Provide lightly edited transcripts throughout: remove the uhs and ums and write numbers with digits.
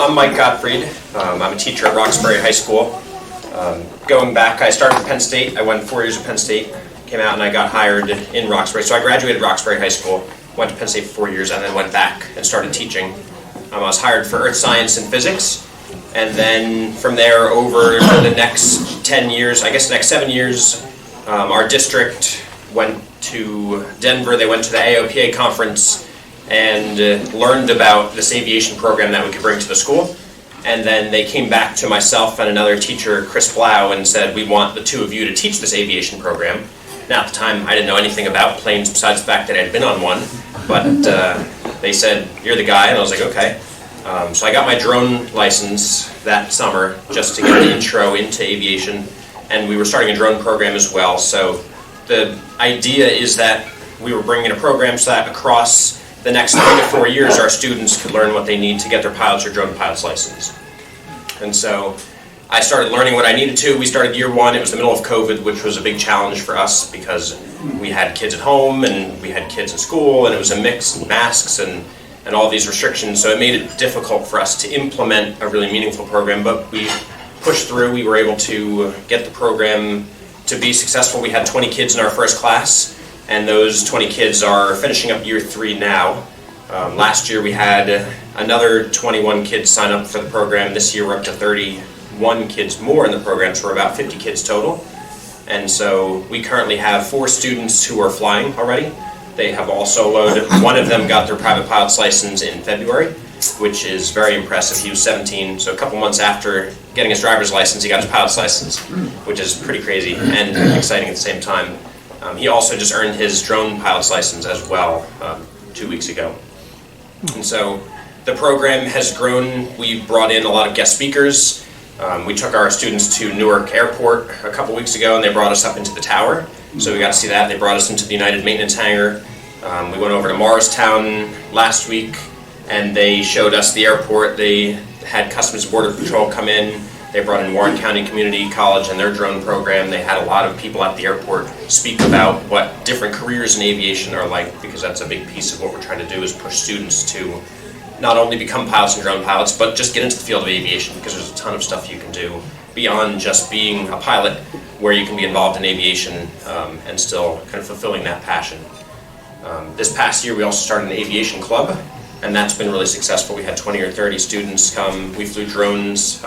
I'm Mike Gottfried. I'm a teacher at Roxbury High School. Going back, I started at Penn State. I went 4 years at Penn State, came out and I got hired in Roxbury. So I graduated Roxbury High School, went to Penn State for 4 years, and then went back and started teaching. I was hired for earth science and physics, and then from there over the next 10 years, I guess the next 7 years, our district went to Denver. They went to the AFA conference and learned about this aviation program that we could bring to the school. And then they came back to myself and another teacher, Chris Blau, and said, we want the two of you to teach this aviation program. Now, at the time, I didn't know anything about planes besides the fact that I'd been on one, but they said, you're the guy, and I was like, okay. So I got my drone license that summer just to get an intro into aviation, and we were starting a drone program as well. So the idea is that we were bringing a program so that across the next 3 to 4 years, our students could learn what they need to get their pilot's or drone pilot's license. And so I started learning what I needed to. We started year one. It was the middle of COVID, which was a big challenge for us because we had kids at home and we had kids in school, and it was a mix of masks and all these restrictions. So it made it difficult for us to implement a really meaningful program, but we pushed through. We were able to get the program to be successful. We had 20 kids in our first class, and those 20 kids are finishing up year 3 now. Last year we had another 21 kids sign up for the program. This year we're up to 31 kids more in the program, so we're about 50 kids total. And so we currently have 4 students who are flying already. They have all soloed. One of them got their private pilot's license in February, which is very impressive. He was 17, so a couple months after getting his driver's license, he got his pilot's license, which is pretty crazy and exciting at the same time. He also just earned his drone pilot's license as well 2 weeks ago. And so the program has grown. We brought in a lot of guest speakers. We took our students to Newark Airport a couple weeks ago, and they brought us up into the tower. So we got to see that. They brought us into the United Maintenance Hangar. We went over to Morristown last week, and they showed us the airport. They had Customs and Border Patrol come in. They brought in Warren County Community College and their drone program. They had a lot of people at the airport speak about what different careers in aviation are like, because that's a big piece of what we're trying to do, is push students to not only become pilots and drone pilots, but just get into the field of aviation, because there's a ton of stuff you can do beyond just being a pilot, where you can be involved in aviation and still kind of fulfilling that passion. This past year we also started an aviation club, and that's been really successful. We had 20 or 30 students come. We flew drones.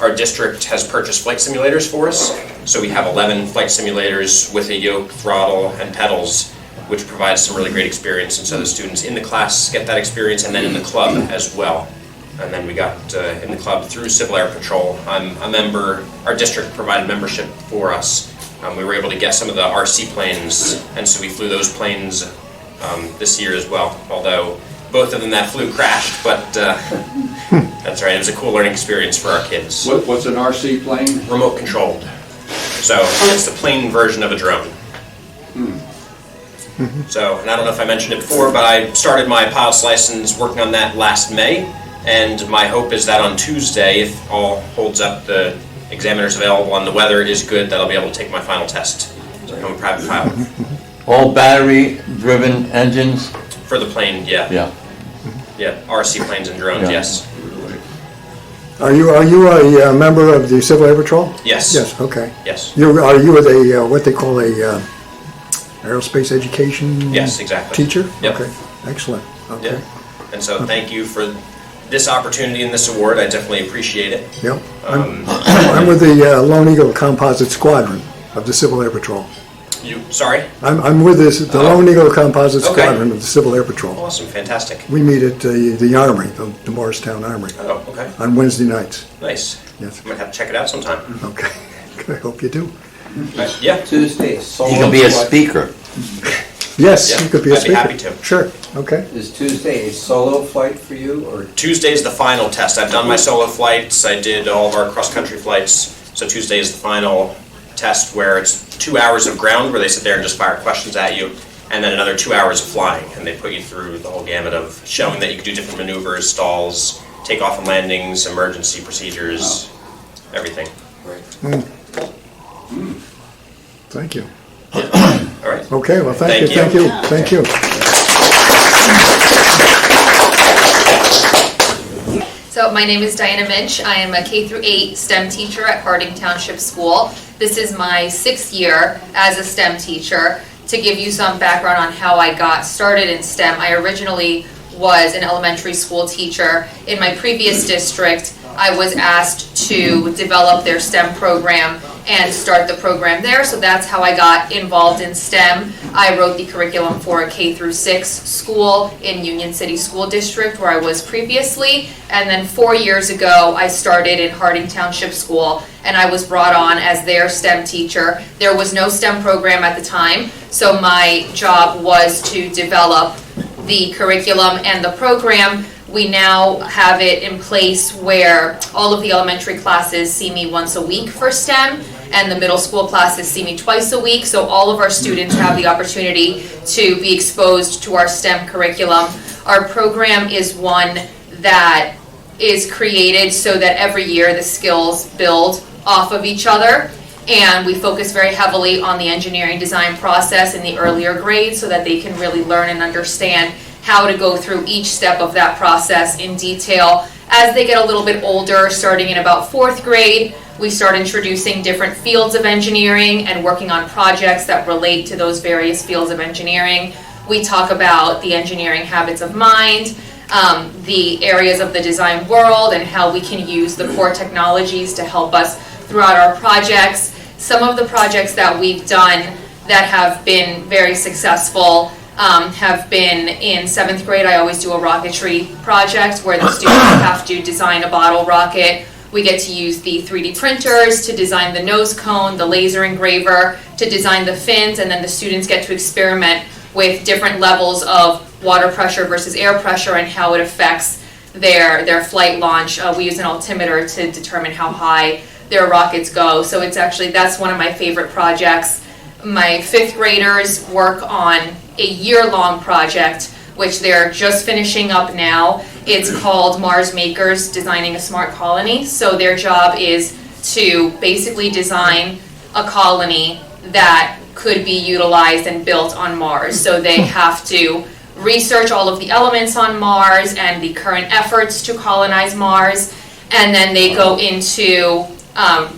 Our district has purchased flight simulators for us, so we have 11 flight simulators with a yoke, throttle, and pedals, which provides some really great experience. And so the students in the class get that experience, and then in the club as well. And then we got in the club through Civil Air Patrol. I'm a member. Our district provided membership for us. We were able to get some of the RC planes, and so we flew those planes this year as well, although both of them that flew crashed, but that's right. It was a cool learning experience for our kids. What's an RC plane? Remote controlled. So it's the plane version of a drone. So, and I don't know if I mentioned it before, but I started my pilot's license working on that last May, and my hope is that on Tuesday, if all holds up, the examiner's available and the weather is good, that I'll be able to take my final test to become a private pilot. All battery-driven engines? For the plane, yeah. Yeah. Yeah, RC planes and drones, Yeah. yes. Are you a member of the Civil Air Patrol? Yes. Yes, okay. Yes. Are you a what they call a aerospace education Yes, exactly. teacher? Yep. Okay, excellent. Okay. Yeah. And so thank you for this opportunity and this award. I definitely appreciate it. Yep. I'm with the Lone Eagle Composite Squadron of the Civil Air Patrol. Sorry? I'm with the Lone Eagle Composite Okay. Squadron of the Civil Air Patrol. Awesome, fantastic. We meet at the Armory, the Morristown Armory, Oh, okay. on Wednesday nights. Nice. Yes. I might have to check it out sometime. Okay. I hope you do. Yeah. Tuesday, solo You can be a flight. speaker. Yes, Yeah, you could be a I'd be speaker. happy to. Sure. Okay. Is Tuesday a solo flight for you, or Tuesday is the final test. I've done my solo flights. I did all of our cross-country flights. So Tuesday is the final test, where it's 2 hours of ground, where they sit there and just fire questions at you, and then another 2 hours of flying, and they put you through the whole gamut of showing that you can do different maneuvers, stalls, takeoff and landings, emergency procedures, everything. Thank you. All right. Okay, well, thank you, Thank you. thank you. So So my name is Diana Muench. I am a K through 8 STEM teacher at Township School. This is my 6th year as a STEM teacher. To give you some background on how I got started in STEM, I originally was an elementary school teacher. In my previous district, I was asked to develop their STEM program and start the program there, so that's how I got involved in STEM. I wrote the curriculum for a K through 6 school in Union City School District where I was previously, and then 4 years ago I started in Township School and I was brought on as their STEM teacher. There was no STEM program at the time, so my job was to develop the curriculum and the program. We now have it in place where all of the elementary classes see me once a week for STEM, and the middle school classes see me twice a week, so all of our students have the opportunity to be exposed to our STEM curriculum. Our program is one that is created so that every year the skills build off of each other, and we focus very heavily on the engineering design process in the earlier grades so that they can really learn and understand how to go through each step of that process in detail. As they get a little bit older, starting in about 4th grade, we start introducing different fields of engineering and working on projects that relate to those various fields of engineering. We talk about the engineering habits of mind, the areas of the design world, and how we can use the core technologies to help us throughout our projects. Some of the projects that we've done that have been very successful have been in 7th grade. I always do a rocketry project where the students have to design a bottle rocket. We get to use the 3D printers to design the nose cone, the laser engraver to design the fins, and then the students get to experiment with different levels of water pressure versus air pressure and how it affects their flight launch. We use an altimeter to determine how high their rockets go. So it's actually, that's one of my favorite projects. My 5th graders work on a year-long project, which they're just finishing up now. It's called Mars Makers Designing a Smart Colony. So their job is to basically design a colony that could be utilized and built on Mars. So they have to research all of the elements on Mars and the current efforts to colonize Mars, and then they go into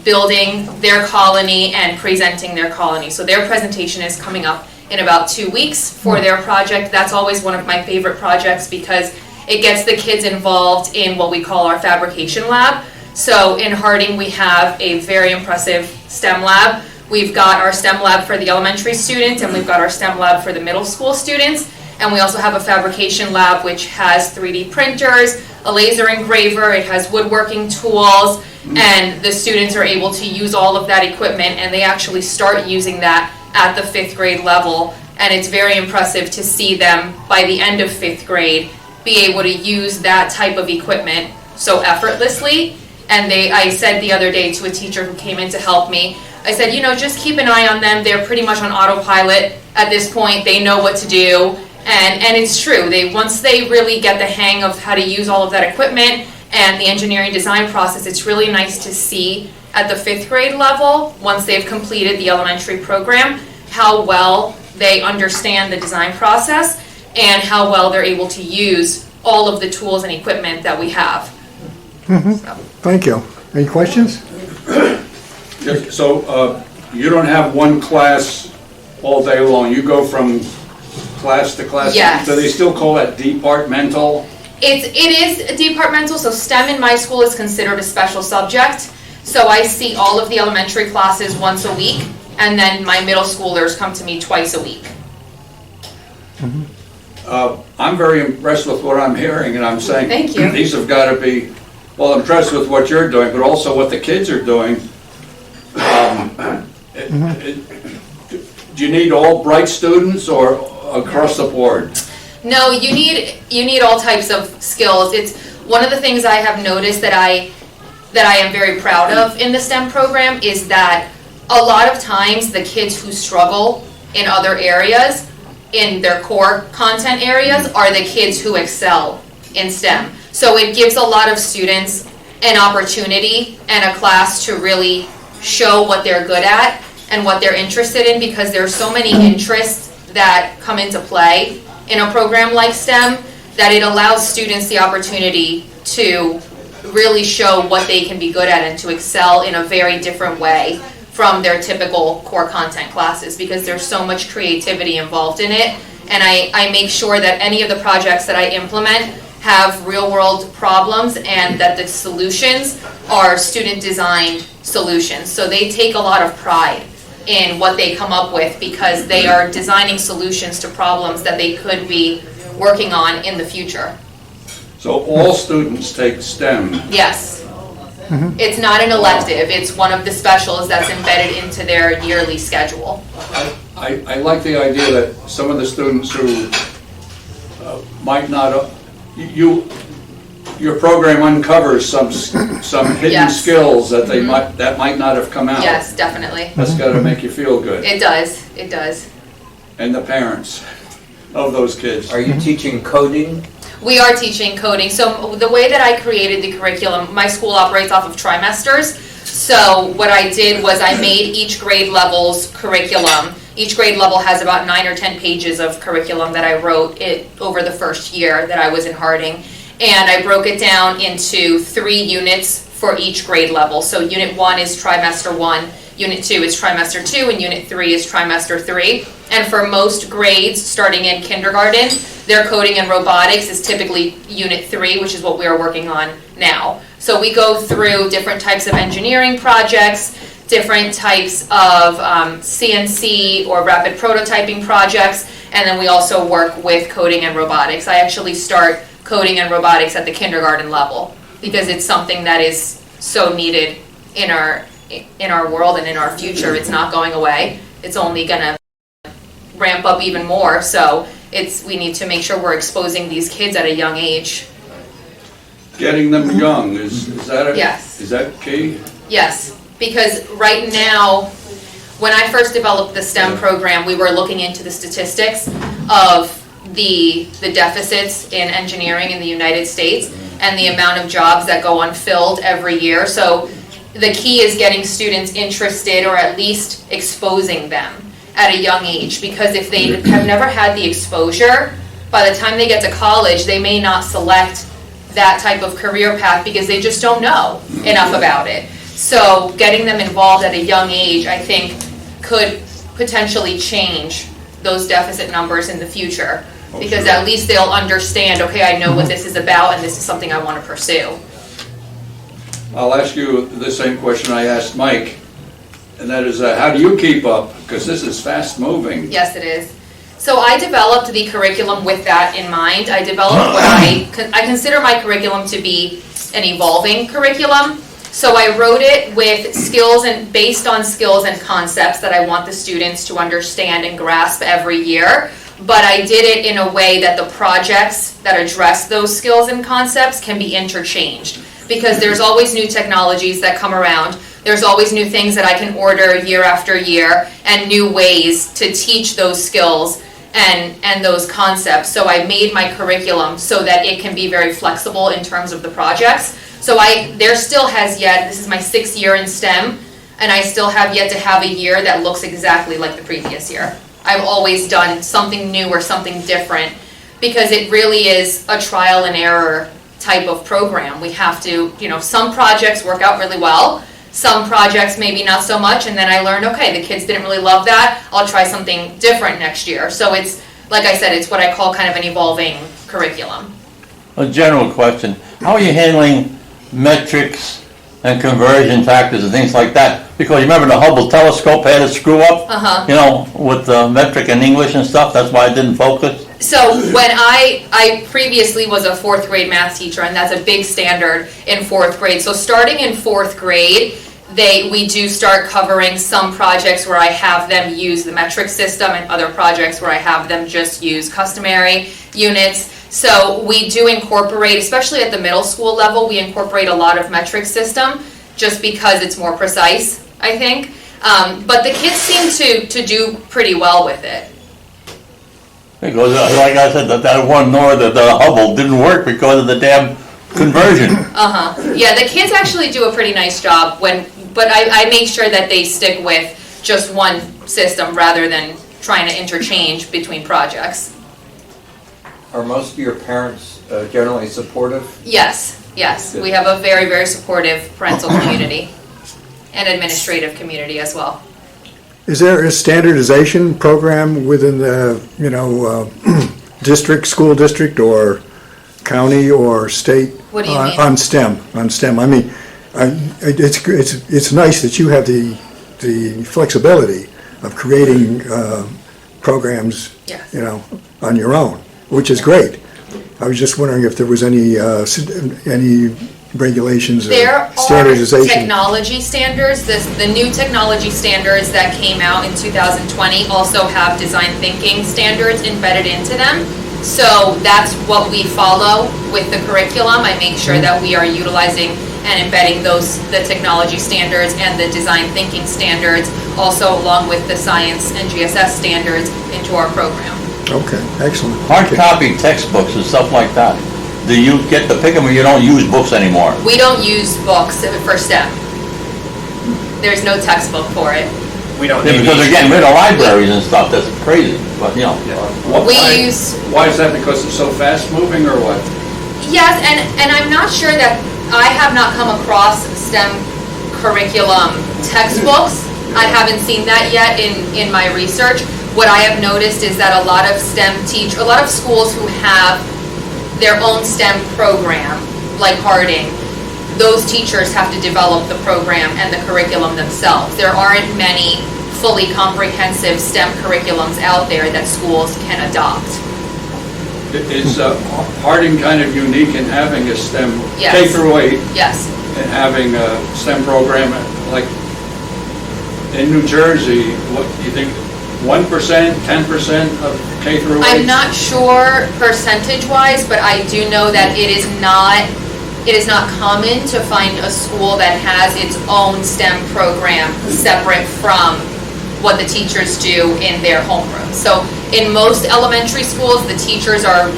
building their colony and presenting their colony. So their presentation is coming up in about 2 weeks for their project. That's always one of my favorite projects because it gets the kids involved in what we call our fabrication lab. So in Harding we have a very impressive STEM lab. We've got our STEM lab for the elementary students and we've got our STEM lab for the middle school students. And we also have a fabrication lab which has 3D printers, a laser engraver, it has woodworking tools, and the students are able to use all of that equipment, and they actually start using that at the 5th grade level. And it's very impressive to see them by the end of 5th grade be able to use that type of equipment so effortlessly. And I said the other day to a teacher who came in to help me, I said, just keep an eye on them. They're pretty much on autopilot at this point. They know what to do. And it's true. Once they really get the hang of how to use all of that equipment and the engineering design process, it's really nice to see at the 5th grade level, once they've completed the elementary program, how well they understand the design process and how well they're able to use all of the tools and equipment that we have. So. Thank you. Any questions? So you don't have one class all day long. You go from class to class? Yes. Do they still call that departmental? It is departmental, so STEM in my school is considered a special subject. So I see all of the elementary classes once a week, and then my middle schoolers come to me twice a week. I'm very impressed with what I'm hearing, and I'm saying Thank you. These have got to be, well, I'm impressed with what you're doing, but also what the kids are doing. Do you need all bright students or across the board? No, you need all types of skills. It's one of the things I have noticed that I am very proud of in the STEM program is that a lot of times the kids who struggle in other areas, in their core content areas, are the kids who excel in STEM. So it gives a lot of students an opportunity and a class to really show what they're good at and what they're interested in, because there's so many interests that come into play in a program like STEM that it allows students the opportunity to really show what they can be good at and to excel in a very different way from their typical core content classes, because there's so much creativity involved in it. And I make sure that any of the projects that I implement have real world problems and that the solutions are student designed solutions. So they take a lot of pride in what they come up with because they are designing solutions to problems that they could be working on in the future. So all students take STEM. Yes. It's not an elective, it's one of the specials that's embedded into their yearly schedule. I like the idea that some of the students who might not, your program uncovers some hidden Yes. skills that they that might not have come out. Yes, definitely. That's got to make you feel good. It does, it does. And the parents of those kids. Are you teaching coding? We are teaching coding. So the way that I created the curriculum, my school operates off of trimesters. So what I did was I made each grade level's curriculum. Each grade level has about 9 or 10 pages of curriculum that I wrote over the first year that I was in Harding. And I broke it down into 3 units for each grade level. So Unit 1 is Trimester 1, Unit 2 is Trimester 2, and Unit 3 is Trimester 3. And for most grades, starting in kindergarten, their coding and robotics is typically Unit 3, which is what we are working on now. So we go through different types of engineering projects, different types of CNC or rapid prototyping projects, and then we also work with coding and robotics. I actually start coding and robotics at the kindergarten level because it's something that is so needed in our world and in our future. It's not going away. It's only gonna ramp up even more. So we need to make sure we're exposing these kids at a young age. Getting them young, is that Yes. is that key? Yes, because right now, when I first developed the STEM program, we were looking into the statistics of the deficits in engineering in the United States and the amount of jobs that go unfilled every year. So the key is getting students interested, or at least exposing them at a young age, because if they have never had the exposure, by the time they get to college, they may not select that type of career path because they just don't know enough about it. So getting them involved at a young age, I think, could potentially change those deficit numbers in the future, because at least they'll understand, okay, I know what this is about and this is something I want to pursue. I'll ask you the same question I asked Mike, and that is, how do you keep up? Because this is fast moving. Yes, it is. So I developed the curriculum with that in mind. I developed what I consider my curriculum to be an evolving curriculum. So I wrote it with skills and based on skills and concepts that I want the students to understand and grasp every year. But I did it in a way that the projects that address those skills and concepts can be interchanged, because there's always new technologies that come around. There's always new things that I can order year after year and new ways to teach those skills and those concepts. So I made my curriculum so that it can be very flexible in terms of the projects. So there still has yet, this is my 6th year in STEM, and I still have yet to have a year that looks exactly like the previous year. I've always done something new or something different, because it really is a trial and error type of program. We have to, some projects work out really well, some projects maybe not so much, and then I learned, okay, the kids didn't really love that, I'll try something different next year. So it's, like I said, it's what I call kind of an evolving curriculum. A general question, how are you handling metrics and conversion factors and things like that? Because you remember the Hubble telescope had a screw up, with the metric and English and stuff, that's why I didn't focus. So when I previously was a 4th grade math teacher, and that's a big standard in 4th grade. So starting in 4th grade, we do start covering some projects where I have them use the metric system and other projects where I have them just use customary units. So we do incorporate, especially at the middle school level, we incorporate a lot of metric system just because it's more precise, I think. But the kids seem to do pretty well with it. Because, like I said, that one nor the Hubble didn't work because of the damn conversion. Yeah, the kids actually do a pretty nice job but I make sure that they stick with just one system rather than trying to interchange between projects. Are most of your parents generally supportive? Yes, Yes, we have a very, very supportive parental community and administrative community as well. Is there a standardization program within the, district, school district, or county, or state? What do you mean? On STEM. I mean, it's nice that you have the flexibility of creating programs, Yes. on your own, which is great. I was just wondering if there was any regulations or There are standardization. technology standards, the new technology standards that came out in 2020 also have design thinking standards embedded into them. So that's what we follow with the curriculum. I make sure that we are utilizing and embedding the technology standards and the design thinking standards, also along with the science and GSS standards into our program. Okay, excellent. Hard copy textbooks and stuff like that. Do you get to pick them or you don't use books anymore? We don't use books for STEM. There's no textbook for it. We don't Yeah, need because these. they're getting rid of libraries and stuff, that's crazy, but We use, Why is that? Because it's so fast-moving, or what? yes, and I'm not sure that, I have not come across STEM curriculum textbooks. I haven't seen that yet in my research. What I have noticed is that a lot of a lot of schools who have their own STEM program, like Harding, those teachers have to develop the program and the curriculum themselves. There aren't many fully comprehensive STEM curriculums out there that schools can adopt. Is Harding kind of unique in having a STEM, Yes. K through 8, Yes. and having a STEM program, like in New Jersey, what do you think, 1%, 10% of K through 8? I'm not sure percentage-wise, but I do know that it is not common to find a school that has its own STEM program separate from what the teachers do in their homeroom. So in most elementary schools, the teachers are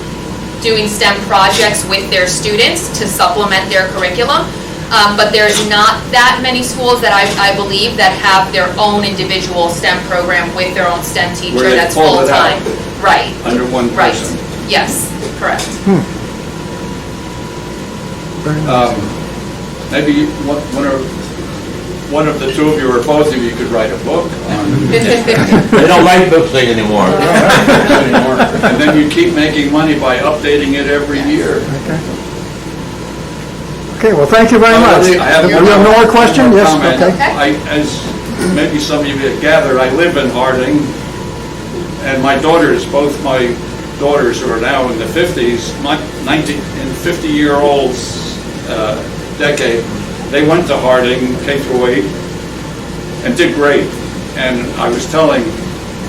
doing STEM projects with their students to supplement their curriculum. But there's not that many schools that I believe that have their own individual STEM program with their own STEM teacher Where they that's pull it out. full-time. Right. Under one Right. person. Yes, correct. Maybe one of the two of you or both of you could write a book on they don't write books anymore. anymore. And then you keep making money by updating it every year. Okay, well, thank you very much. I have We have no more questions? Yes, comment. okay. As maybe some of you have gathered, I live in Harding, and my daughters, both my daughters who are now in the 50s, my 50-year-olds decade, they went to Harding, K through 8, and did great. And I was telling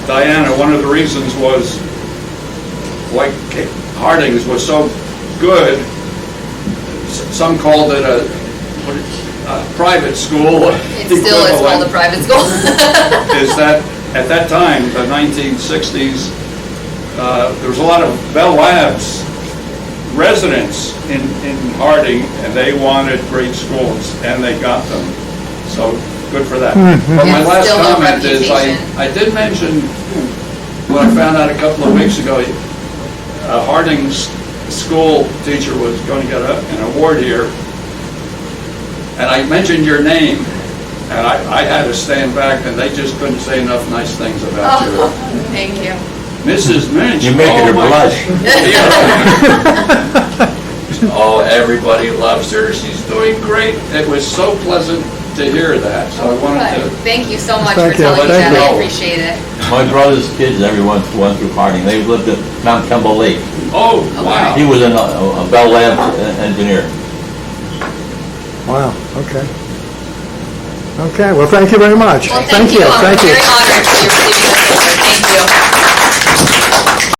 Diana, one of the reasons was why Harding's was so good. Some called it a private school. It still is called a private school. Is that at that time, the 1960s, there was a lot of Bell Labs residents in Harding, and they wanted great schools, and they got them. So good for that. But my It's last still a comment is, reputation. I did mention what I found out a couple of weeks ago. Harding's school teacher was going to get an award here, and I mentioned your name, and I had to stand back, and they just couldn't say enough nice things about you. Oh, thank you. Mrs. Muench. You're making her my- blush. Oh, everybody loves her. She's doing great. It was so pleasant to hear that, so I wanted Good. to. Thank you so much for Thank you. telling me Thank that. I you. appreciate it. My brother's kids, everyone went through Harding. They lived at Mount Campbell Lake. Oh, wow. He was a Bell Labs engineer. Wow, okay. Okay, well, thank you very much. Well, thank you. I'm Thank you. very honored to be receiving this award. Thank you.